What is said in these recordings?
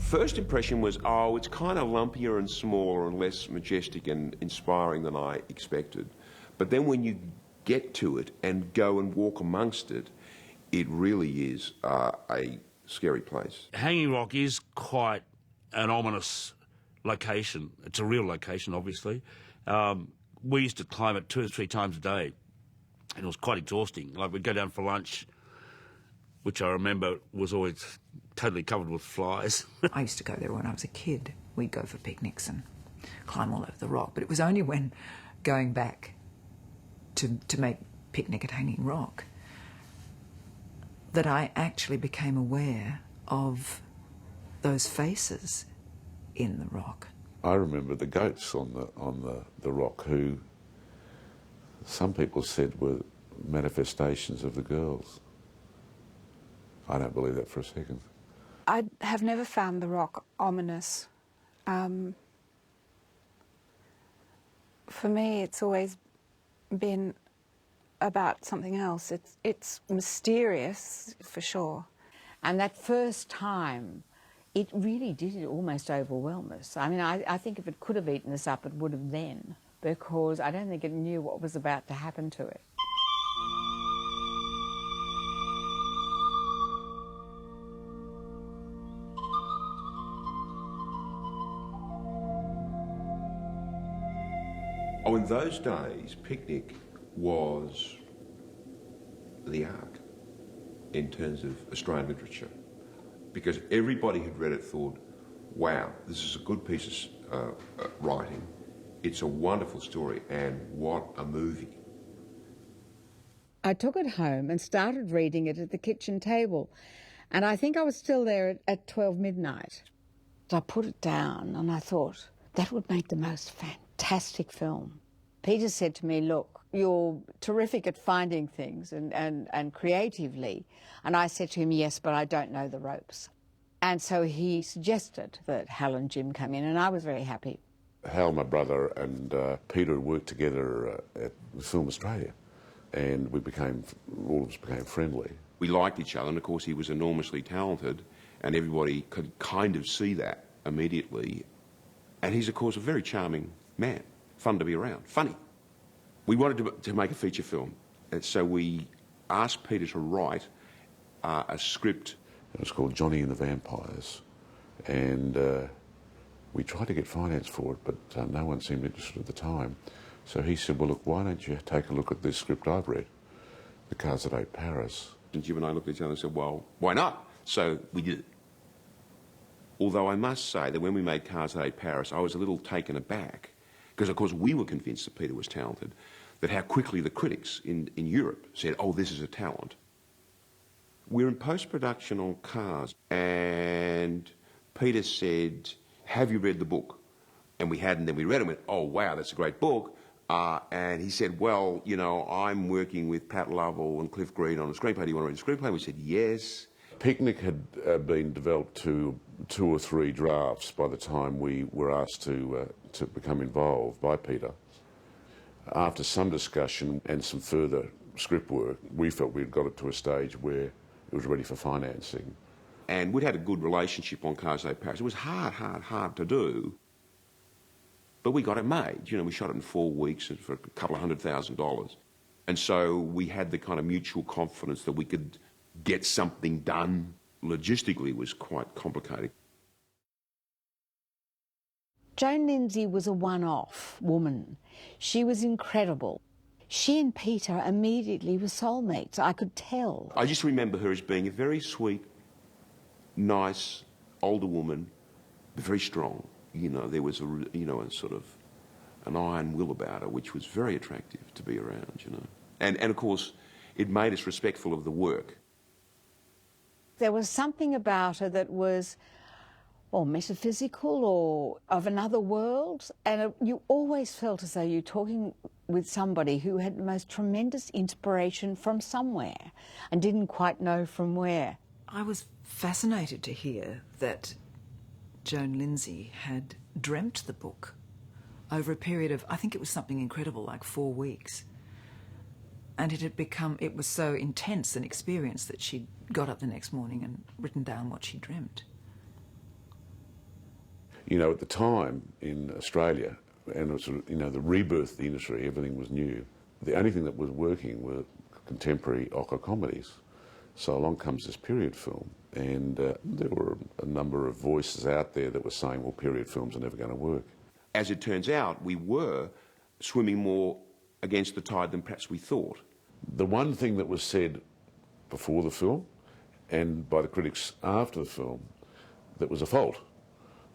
First impression was, oh, it's kind of lumpier and smaller and less majestic and inspiring than I expected. But then when you get to it and go and walk amongst it, it really is a scary place. Hanging Rock is quite an ominous location. It's a real location, obviously. We used to climb it 2 or 3 times a day, and it was quite exhausting. Like, we'd go down for lunch, which I remember was always totally covered with flies. I used to go there when I was a kid. We'd go for picnics and climb all over the rock, but it was only when going back to make picnic at Hanging Rock that I actually became aware of those faces in the rock. I remember the goats on the rock, who some people said were manifestations of the girls. I don't believe that for a second. I have never found the rock ominous. For me, it's always been about something else. It's mysterious, for sure. And that first time, it really did almost overwhelm us. I mean, I think if it could have eaten us up, it would have then, because I don't think it knew what was about to happen to it. Oh, in those days, picnic was the art in terms of Australian literature, because everybody who'd read it thought, wow, this is a good piece of writing, it's a wonderful story, and what a movie. I took it home and started reading it at the kitchen table, and I think I was still there at 12 midnight. I put it down and I thought, that would make the most fantastic film. Peter said to me, look, you're terrific at finding things and creatively. And I said to him, yes, but I don't know the ropes. And so he suggested that Hal and Jim come in, and I was very happy. Hal, my brother, and Peter worked together at Film Australia, and all of us became friendly. We liked each other, and of course he was enormously talented, and everybody could kind of see that immediately. And he's, of course, a very charming man, fun to be around, funny. We wanted to make a feature film, and so we asked Peter to write a script. It was called Johnny and the Vampires, and we tried to get finance for it, but no one seemed interested at the time. So he said, well, look, why don't you take a look at this script I've read, The Cars That Ate Paris. And Jim and I looked at each other and said, well, why not? So we did it. Although I must say that when we made Cars That Ate Paris, I was a little taken aback, because of course we were convinced that Peter was talented, that how quickly the critics in Europe said, oh, this is a talent. We're in post-production on Cars, and Peter said, have you read the book? And we hadn't, then we read it and went, oh, wow, that's a great book. And he said, well, you know, I'm working with Pat Lovell and Cliff Green on a screenplay. Do you want to read the screenplay? And we said, yes. Picnic had been developed to 2 or 3 drafts by the time we were asked to become involved by Peter. After some discussion and some further script work, we felt we'd got it to a stage where it was ready for financing. And we'd had a good relationship on Cars That Ate Paris. It was hard to do, but we got it made. You know, we shot it in 4 weeks for a couple of $100,000. And so we had the kind of mutual confidence that we could get something done. Logistically, it was quite complicated. Joan Lindsay was a one-off woman. She was incredible. She and Peter immediately were soulmates, I could tell. I just remember her as being a very sweet, nice, older woman, but very strong. You know, there was a sort of an iron will about her, which was very attractive to be around, you know. And of course, it made us respectful of the work. There was something about her that was, or metaphysical or of another world, and you always felt as though you were talking with somebody who had the most tremendous inspiration from somewhere and didn't quite know from where. I was fascinated to hear that Joan Lindsay had dreamt the book over a period of, I think it was something incredible, like 4 weeks. And it was so intense an experience that she'd got up the next morning and written down what she dreamt. You know, at the time in Australia, and it was, you know, the rebirth of the industry, everything was new. The only thing that was working were contemporary ochre comedies. So along comes this period film, and there were a number of voices out there that were saying, well, period films are never going to work. As it turns out, we were swimming more against the tide than perhaps we thought. The one thing that was said before the film and by the critics after the film that was a fault,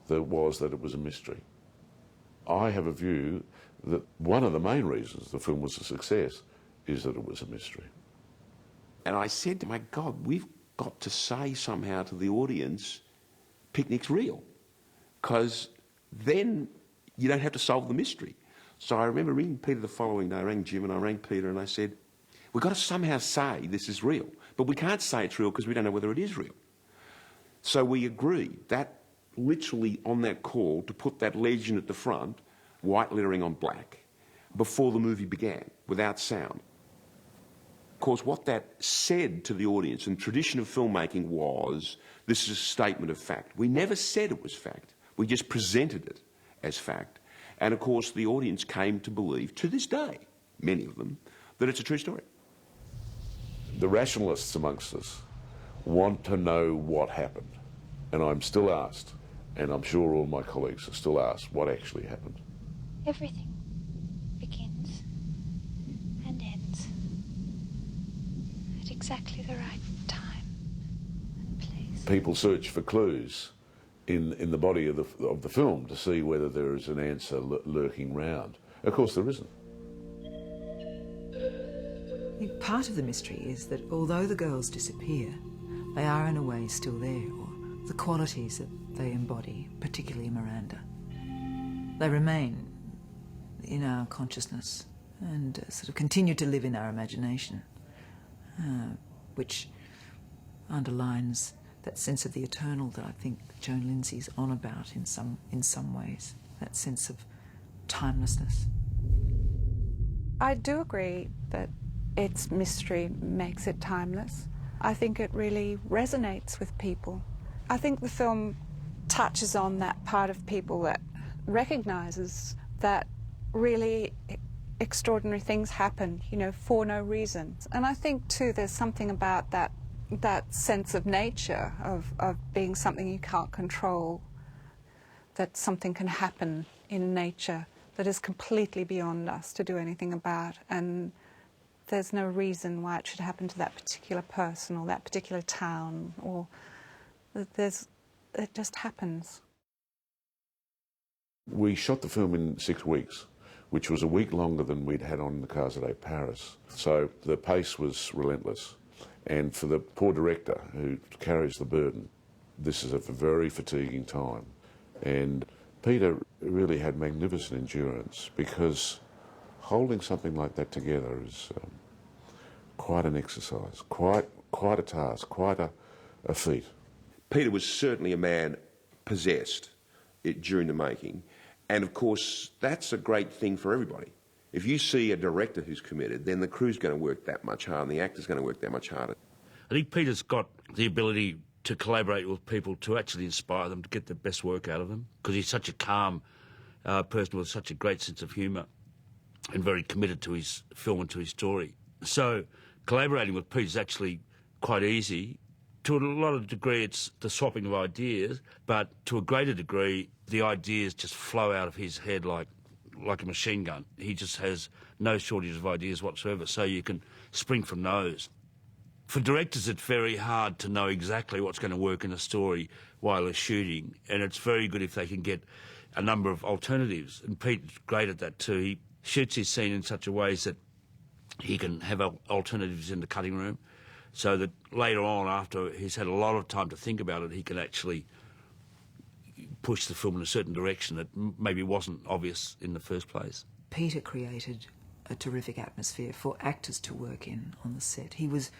was that it was a mystery. I have a view that one of the main reasons the film was a success is that it was a mystery. And I said to my God, we've got to say somehow to the audience, picnic's real, because then you don't have to solve the mystery. So I remember ringing Peter the following day. I rang Jim and I rang Peter and I said, we've got to somehow say this is real, but we can't say it's real because we don't know whether it is real. So we agreed that literally on that call to put that legend at the front, white lettering on black, before the movie began, without sound. Of course, what that said to the audience and tradition of filmmaking was, this is a statement of fact. We never said it was fact. We just presented it as fact. And of course, the audience came to believe, to this day, many of them, that it's a true story. The rationalists amongst us want to know what happened. And I'm still asked, and I'm sure all my colleagues are still asked, what actually happened. Everything begins and ends at exactly the right time and place. People search for clues in the body of the film to see whether there is an answer lurking round. Of course there isn't. I think part of the mystery is that although the girls disappear, they are in a way still there, or the qualities that they embody, particularly Miranda. They remain in our consciousness and sort of continue to live in our imagination, which underlines that sense of the eternal that I think Joan Lindsay's on about in some ways, that sense of timelessness. I do agree that its mystery makes it timeless. I think it really resonates with people. I think the film touches on that part of people that recognises that really extraordinary things happen, you know, for no reason. And I think, too, there's something about that sense of nature, of being something you can't control, that something can happen in nature that is completely beyond us to do anything about, and there's no reason why it should happen to that particular person or that particular town, or it just happens. We shot the film in 6 weeks, which was a week longer than we'd had on the Casa de Paris. So the pace was relentless. And for the poor director who carries the burden, this is a very fatiguing time. And Peter really had magnificent endurance, because holding something like that together is quite an exercise, quite a task, quite a feat. Peter was certainly a man possessed during the making, and of course that's a great thing for everybody. If you see a director who's committed, then the crew's going to work that much harder and the actor's going to work that much harder. I think Peter's got the ability to collaborate with people to actually inspire them to get the best work out of them, because he's such a calm person with such a great sense of humour and very committed to his film and to his story. So collaborating with Peter's actually quite easy. To a lot of degree, it's the swapping of ideas, but to a greater degree, the ideas just flow out of his head like a machine gun. He just has no shortage of ideas whatsoever, so you can spring from those. For directors, it's very hard to know exactly what's going to work in a story while they're shooting, and it's very good if they can get a number of alternatives, and Pete's great at that too. He shoots his scene in such a way that he can have alternatives in the cutting room, so that later on, after he's had a lot of time to think about it, he can actually push the film in a certain direction that maybe wasn't obvious in the first place. Peter created a terrific atmosphere for actors to work in on the set. He was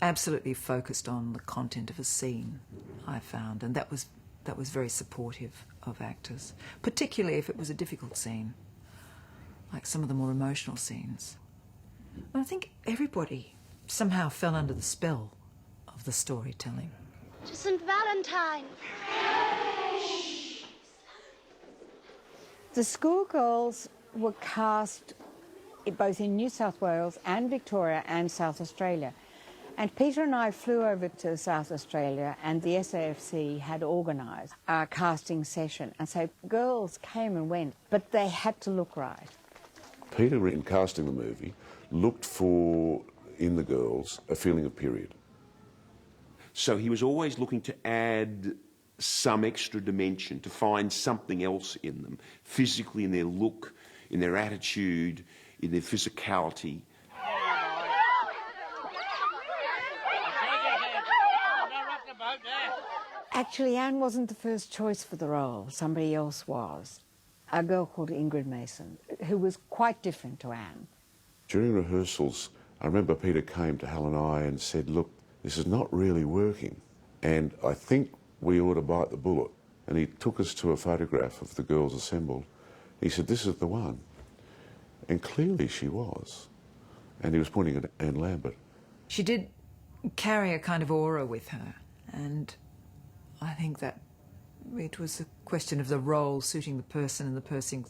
absolutely focused on the content of a scene, I found, and that was very supportive of actors, particularly if it was a difficult scene, like some of the more emotional scenes. And I think everybody somehow fell under the spell of the storytelling. To St. Valentine. The schoolgirls were cast both in New South Wales and Victoria and South Australia. And Peter and I flew over to South Australia, and the SAFC had organised a casting session. And so girls came and went, but they had to look right. Peter, in casting the movie, looked for, in the girls, a feeling of period. So he was always looking to add some extra dimension, to find something else in them, physically, in their look, in their attitude, in their physicality. Actually, Anne wasn't the first choice for the role. Somebody else was. A girl called Ingrid Mason, who was quite different to Anne. During rehearsals, I remember Peter came to Hal and I and said, look, this is not really working, and I think we ought to bite the bullet. And he took us to a photograph of the girls assembled. He said, this is the one. And clearly she was. And he was pointing at Anne Lambert. She did carry a kind of aura with her, and I think that it was a question of the role suiting the person and the person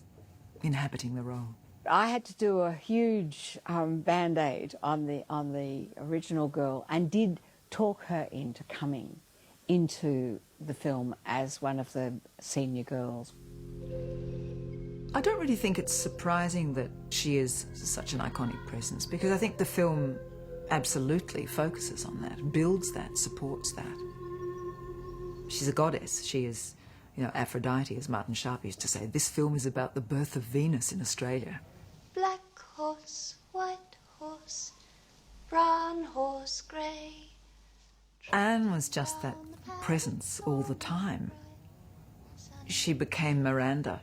inhabiting the role. I had to do a huge band-aid on the original girl, and did talk her into coming into the film as one of the senior girls. I don't really think it's surprising that she is such an iconic presence, because I think the film absolutely focuses on that, builds that, supports that. She's a goddess. She is, you know, Aphrodite, as Martin Sharp used to say. This film is about the birth of Venus in Australia. Black horse, white horse, brown horse, grey. Anne was just that presence all the time. She became Miranda,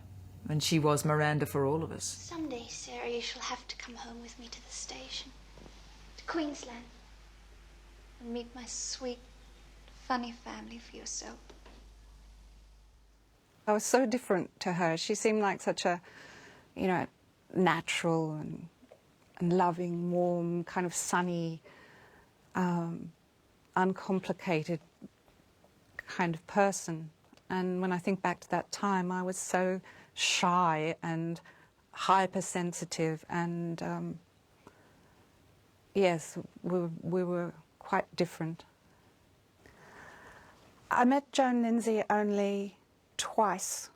and she was Miranda for all of us. Someday, Sarah, you shall have to come home with me to the station, to Queensland, and meet my sweet, funny family for yourself. I was so different to her. She seemed like such a, you know, natural and loving, warm, kind of sunny, uncomplicated kind of person. And when I think back to that time, I was so shy and hypersensitive, and yes, we were quite different. I met Joan Lindsay only twice.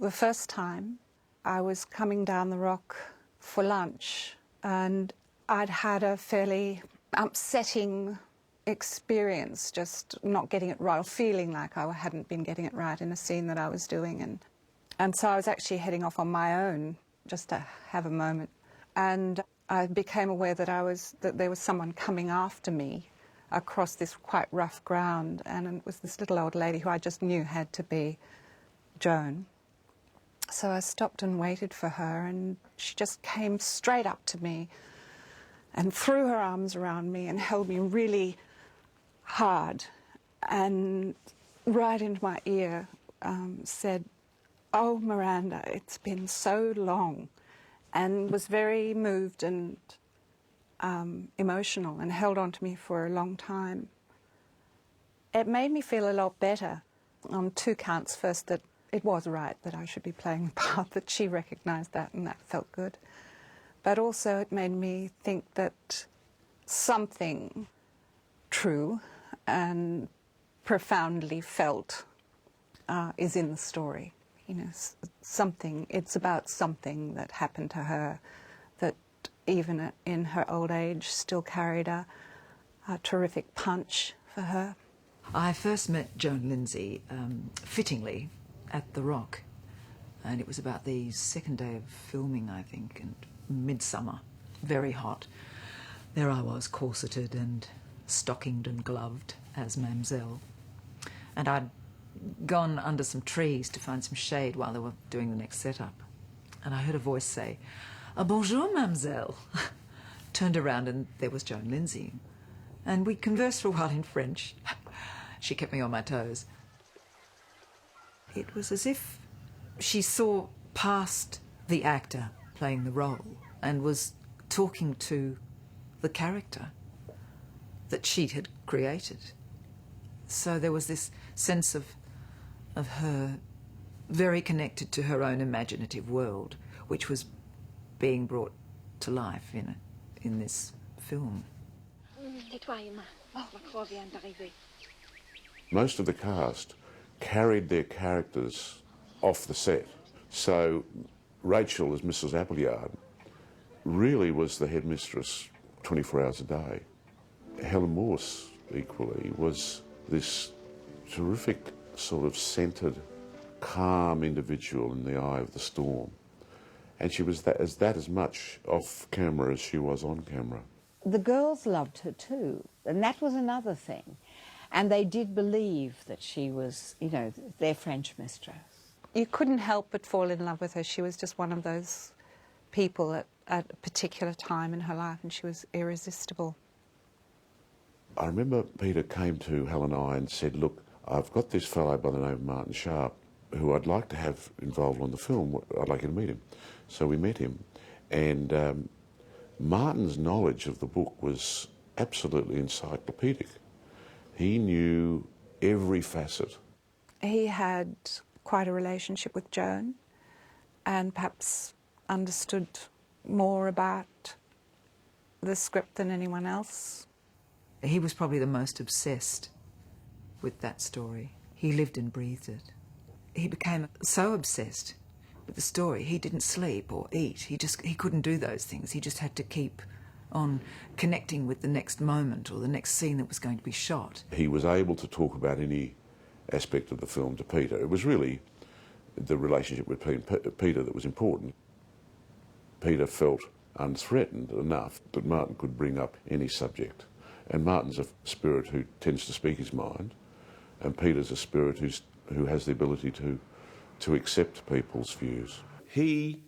The first time, I was coming down the Rock for lunch, and I'd had a fairly upsetting experience, just not getting it right, or feeling like I hadn't been getting it right in a scene that I was doing. And so I was actually heading off on my own just to have a moment. And I became aware that there was someone coming after me across this quite rough ground, and it was this little old lady who I just knew had to be Joan. So I stopped and waited for her, and she just came straight up to me and threw her arms around me and held me really hard, and right into my ear said, "Oh, Miranda, it's been so long," and was very moved and emotional, and held on to me for a long time. It made me feel a lot better on two counts. First, that it was right that I should be playing the part, that she recognised that, and that felt good. But also it made me think that something true and profoundly felt is in the story. You know, it's about something that happened to her that even in her old age still carried a terrific punch for her. I first met Joan Lindsay, fittingly, at the Rock, and it was about the second day of filming, I think, and midsummer, very hot. There I was, corseted and stockinged and gloved as Mamselle, and I'd gone under some trees to find some shade while they were doing the next setup, and I heard a voice say, "Bonjour, Mamselle." Turned around and there was Joan Lindsay, and we conversed for a while in French. She kept me on my toes. It was as if she saw past the actor playing the role and was talking to the character that she had created. So there was this sense of her very connected to her own imaginative world, which was being brought to life in this film. Most of the cast carried their characters off the set. So Rachel, as Mrs. Appleyard, really was the headmistress 24 hours a day. Helen Morse, equally, was this terrific sort of centred, calm individual in the eye of the storm. And she was as much off camera as she was on camera. The girls loved her too, and that was another thing. And they did believe that she was, you know, their French mistress. You couldn't help but fall in love with her. She was just one of those people at a particular time in her life, and she was irresistible. I remember Peter came to Helen and I and said, look, I've got this fellow by the name of Martin Sharp who I'd like to have involved on the film. I'd like you to meet him. So we met him, and Martin's knowledge of the book was absolutely encyclopedic. He knew every facet. He had quite a relationship with Joan and perhaps understood more about the script than anyone else. He was probably the most obsessed with that story. He lived and breathed it. He became so obsessed with the story, he didn't sleep or eat. He couldn't do those things. He just had to keep on connecting with the next moment or the next scene that was going to be shot. He was able to talk about any aspect of the film to Peter. It was really the relationship with Peter that was important. Peter felt unthreatened enough that Martin could bring up any subject. And Martin's a spirit who tends to speak his mind, and Peter's a spirit who has the ability to accept people's views. He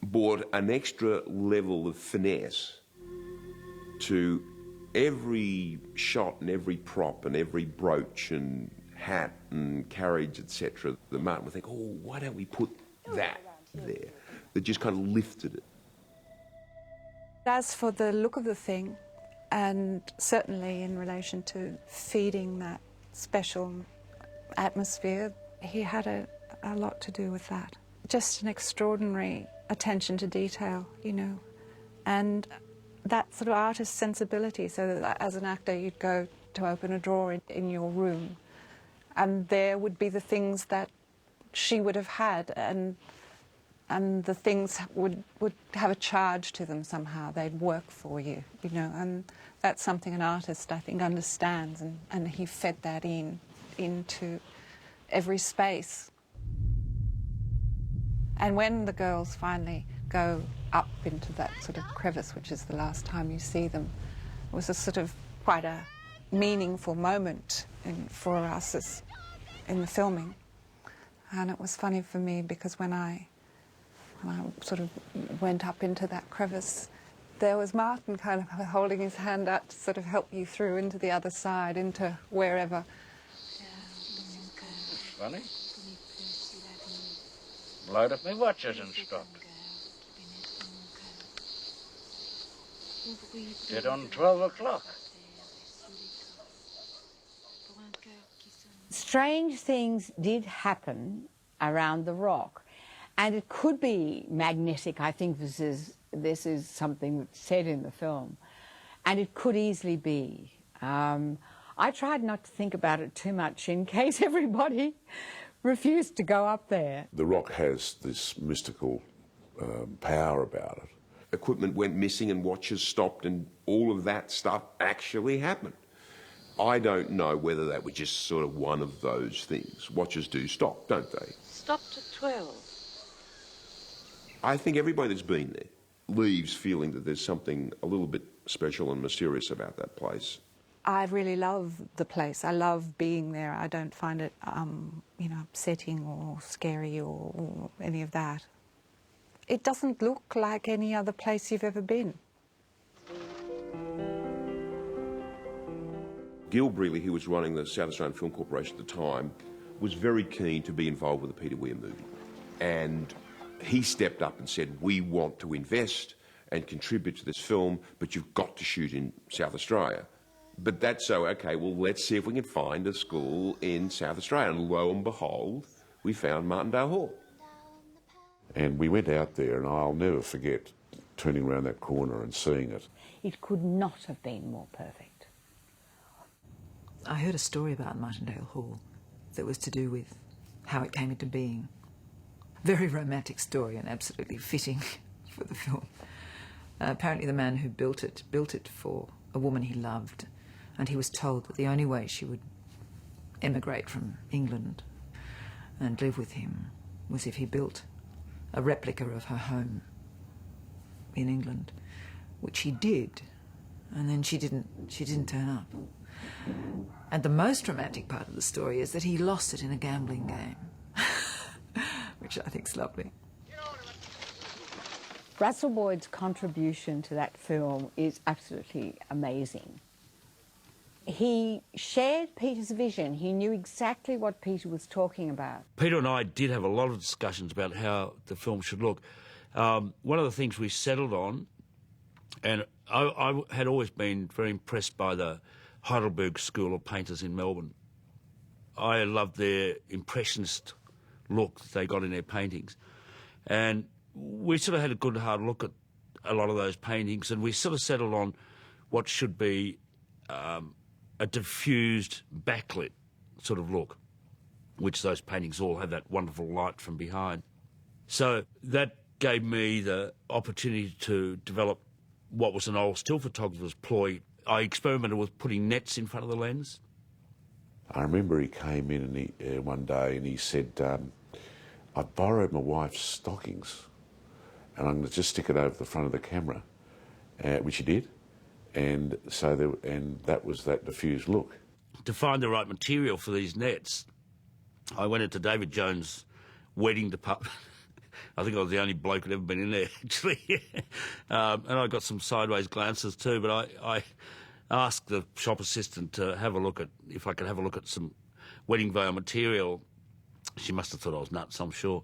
brought an extra level of finesse to every shot and every prop and every brooch and hat and carriage, etc. The Martin would think, oh, why don't we put that there? That just kind of lifted it. As for the look of the thing, and certainly in relation to feeding that special atmosphere, he had a lot to do with that. Just an extraordinary attention to detail, you know, and that sort of artist sensibility, so that as an actor you'd go to open a drawer in your room and there would be the things that she would have had, and the things would have a charge to them somehow. They'd work for you, you know, and that's something an artist, I think, understands, and he fed that into every space. And when the girls finally go up into that sort of crevice, which is the last time you see them, it was a sort of quite a meaningful moment for us in the filming. And it was funny for me because when I sort of went up into that crevice, there was Martin kind of holding his hand out to sort of help you through into the other side, into wherever. Funny. Light up my watch isn't stopped. Dead on 12 o'clock. Strange things did happen around the rock, and it could be magnetic. I think this is something that's said in the film, and it could easily be. I tried not to think about it too much in case everybody refused to go up there. The rock has this mystical power about it. Equipment went missing and watches stopped and all of that stuff actually happened. I don't know whether that was just sort of one of those things. Watches do stop, don't they? Stopped at 12. I think everybody that's been there leaves feeling that there's something a little bit special and mysterious about that place. I really love the place. I love being there. I don't find it, you know, upsetting or scary or any of that. It doesn't look like any other place you've ever been. Gil Brealey, who was running the South Australian Film Corporation at the time, was very keen to be involved with the Peter Weir movie. And he stepped up and said, we want to invest and contribute to this film, but you've got to shoot in South Australia. But that's so, okay, well, let's see if we can find a school in South Australia. And lo and behold, we found Martindale Hall. And we went out there, and I'll never forget turning around that corner and seeing it. It could not have been more perfect. I heard a story about Martindale Hall that was to do with how it came into being. Very romantic story and absolutely fitting for the film. Apparently the man who built it for a woman he loved, and he was told that the only way she would emigrate from England and live with him was if he built a replica of her home in England, which he did, and then she didn't turn up. And the most romantic part of the story is that he lost it in a gambling game, which I think is lovely. Russell Boyd's contribution to that film is absolutely amazing. He shared Peter's vision. He knew exactly what Peter was talking about. Peter and I did have a lot of discussions about how the film should look. One of the things we settled on, and I had always been very impressed by the Heidelberg School of Painters in Melbourne. I loved their impressionist look that they got in their paintings. And we sort of had a good hard look at a lot of those paintings, and we sort of settled on what should be a diffused, backlit sort of look, which those paintings all have that wonderful light from behind. So that gave me the opportunity to develop what was an old still photographer's ploy. I experimented with putting nets in front of the lens. I remember he came in and one day and he said, I borrowed my wife's stockings and I'm going to just stick it over the front of the camera, which he did. And so that was that diffused look. To find the right material for these nets, I went into David Jones' wedding department. I think I was the only bloke who'd ever been in there, actually. And I got some sideways glances too, but I asked the shop assistant to have a look at, if I could have a look at some wedding veil material. She must have thought I was nuts, I'm sure.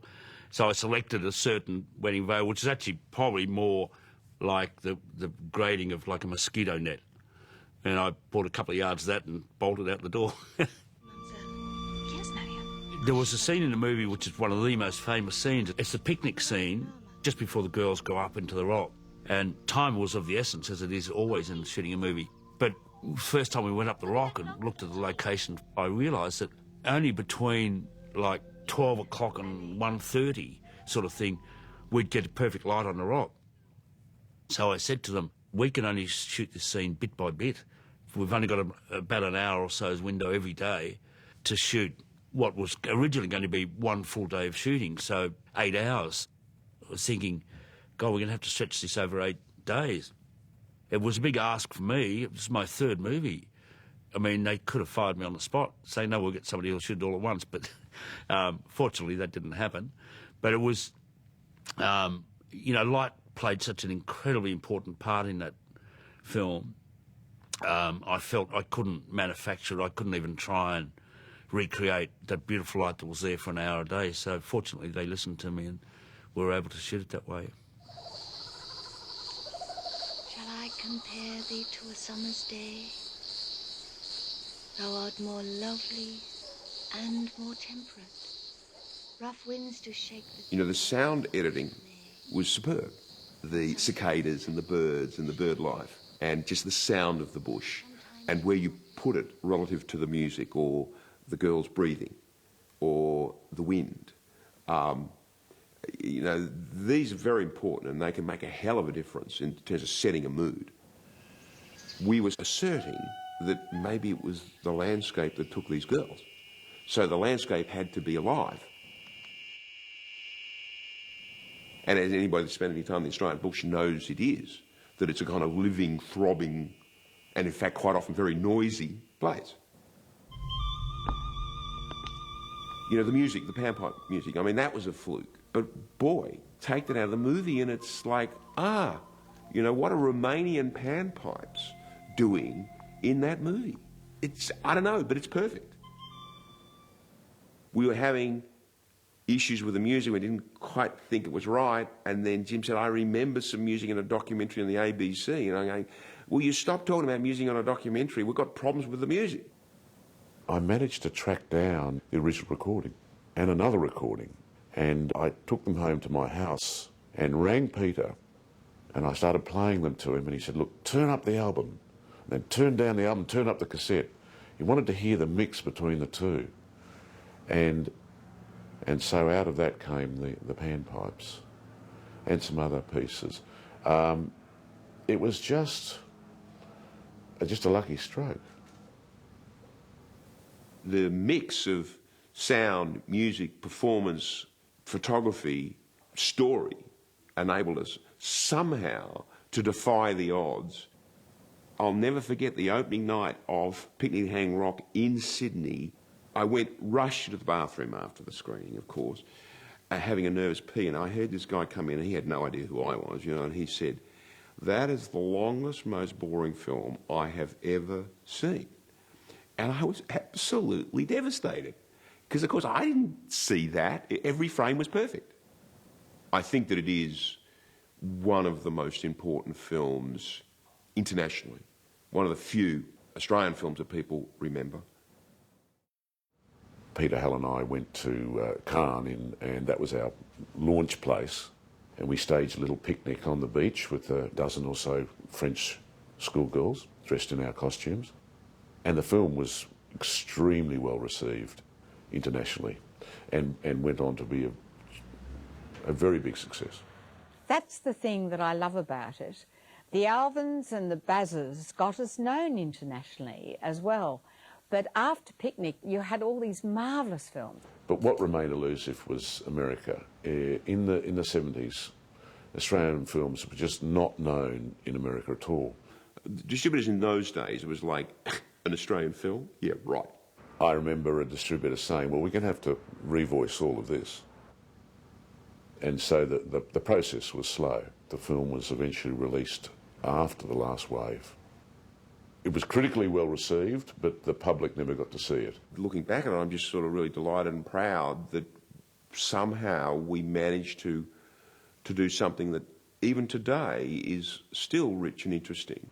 So I selected a certain wedding veil, which is actually probably more like the grading of like a mosquito net. And I bought a couple of yards of that and bolted out the door. There was a scene in the movie which is one of the most famous scenes. It's the picnic scene just before the girls go up into the rock. And time was of the essence, as it is always in shooting a movie. But first time we went up the rock and looked at the location, I realised that only between like 12 o'clock and 1:30 sort of thing, we'd get a perfect light on the rock. So I said to them, we can only shoot this scene bit by bit. We've only got about an hour or so's window every day to shoot what was originally going to be one full day of shooting, so 8 hours. I was thinking, God, we're going to have to stretch this over 8 days. It was a big ask for me. It was my third movie. I mean, they could have fired me on the spot, saying, no, we'll get somebody who'll shoot it all at once. But fortunately, that didn't happen. But it was, light played such an incredibly important part in that film. I felt I couldn't manufacture it. I couldn't even try and recreate that beautiful light that was there for an hour a day. So fortunately, they listened to me and we were able to shoot it that way. Shall I compare thee to a summer's day? Thou art more lovely and more temperate. Rough winds do shake the... The sound editing was superb. The cicadas and the birds and the bird life and just the sound of the bush and where you put it relative to the music or the girls breathing or the wind. These are very important and they can make a hell of a difference in terms of setting a mood. We were asserting that maybe it was the landscape that took these girls. So the landscape had to be alive. And as anybody that's spent any time in the Australian bush knows it is, that it's a kind of living, throbbing, and in fact quite often very noisy place. The music, the panpipe music, I mean, that was a fluke. But boy, take that out of the movie and it's like, what are Romanian panpipes doing in that movie? I don't know, but it's perfect. We were having issues with the music, we didn't quite think it was right, and then Jim said, I remember some music in a documentary on the ABC, and I'm going, well, you stop talking about music on a documentary, we've got problems with the music. I managed to track down the original recording, and another recording. And I took them home to my house and rang Peter, and I started playing them to him, and he said, look, turn up the album. And then turn down the album, turn up the cassette. He wanted to hear the mix between the two. And so out of that came the panpipes and some other pieces. It was just a lucky stroke. The mix of sound, music, performance, photography, story enabled us somehow to defy the odds. I'll never forget the opening night of Picnic at Hanging Rock in Sydney. I rushed to the bathroom after the screening, of course, having a nervous pee, and I heard this guy come in, and he had no idea who I was, and he said, "That is the longest, most boring film I have ever seen." And I was absolutely devastated, because, of course, I didn't see that. Every frame was perfect. I think that it is one of the most important films internationally, one of the few Australian films that people remember. Peter, Hal and I went to Cannes, and that was our launch place, and we staged a little picnic on the beach with a dozen or so French schoolgirls dressed in our costumes, and the film was extremely well received internationally and went on to be a very big success. That's the thing that I love about it. The Alvins and the Bazzers got us known internationally as well. But after Picnic, you had all these marvellous films. But what remained elusive was America. In the 70s, Australian films were just not known in America at all. Distributors in those days, it was like, an Australian film? Yeah, right. I remember a distributor saying, well, we're going to have to revoice all of this. And so the process was slow. The film was eventually released after the last wave. It was critically well received, but the public never got to see it. Looking back at it, I'm just sort of really delighted and proud that somehow we managed to do something that even today is still rich and interesting.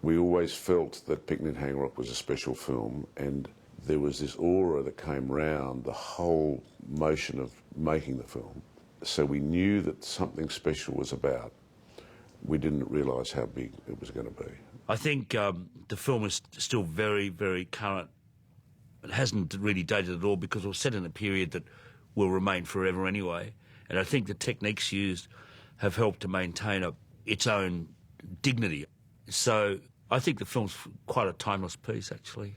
We always felt that Picnic at Hanging Rock was a special film, and there was this aura that came round the whole motion of making the film. So we knew that something special was about. We didn't realise how big it was going to be. I think the film is still very, very current. It hasn't really dated at all because it was set in a period that will remain forever anyway. And I think the techniques used have helped to maintain its own dignity. So I think the film's quite a timeless piece, actually.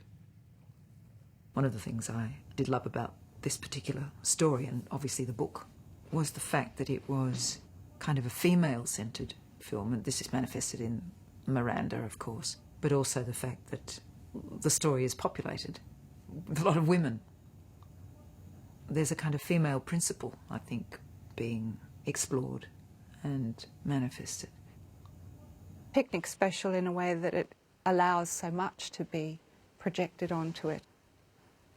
One of the things I did love about this particular story, and obviously the book, was the fact that it was kind of a female-centred film, and this is manifested in Miranda, of course, but also the fact that the story is populated with a lot of women. There's a kind of female principle, I think, being explored and manifested. Picnic's special in a way that it allows so much to be projected onto it.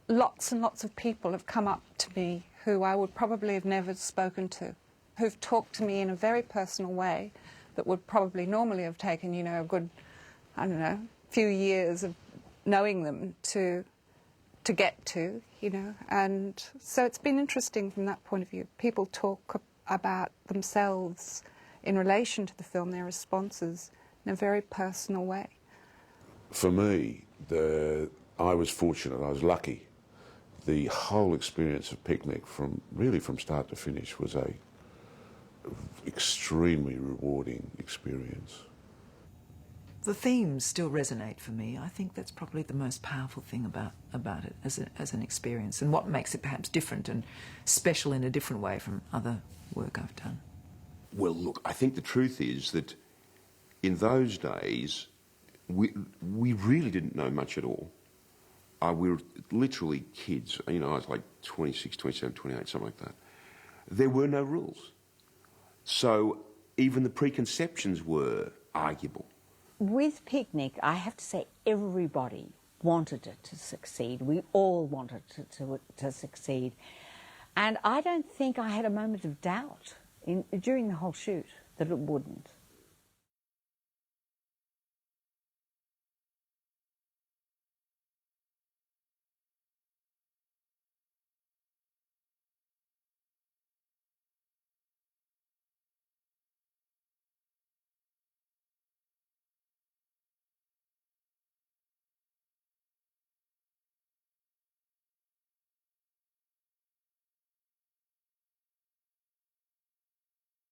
Lots and lots of people have come up to me who I would probably have never spoken to, who've talked to me in a very personal way that would probably normally have taken, a good, few years of knowing them to get to, And so it's been interesting from that point of view. People talk about themselves in relation to the film, their responses, in a very personal way. For me, I was fortunate, I was lucky. The whole experience of Picnic, from start to finish, was a extremely rewarding experience. The themes still resonate for me. I think that's probably the most powerful thing about it as an experience, and what makes it perhaps different and special in a different way from other work I've done. Well, look, I think the truth is that in those days, we really didn't know much at all. We were literally kids. I was like 26, 27, 28, something like that. There were no rules. So even the preconceptions were arguable. With Picnic, I have to say everybody wanted it to succeed. We all wanted it to succeed. And I don't think I had a moment of doubt during the whole shoot that it wouldn't.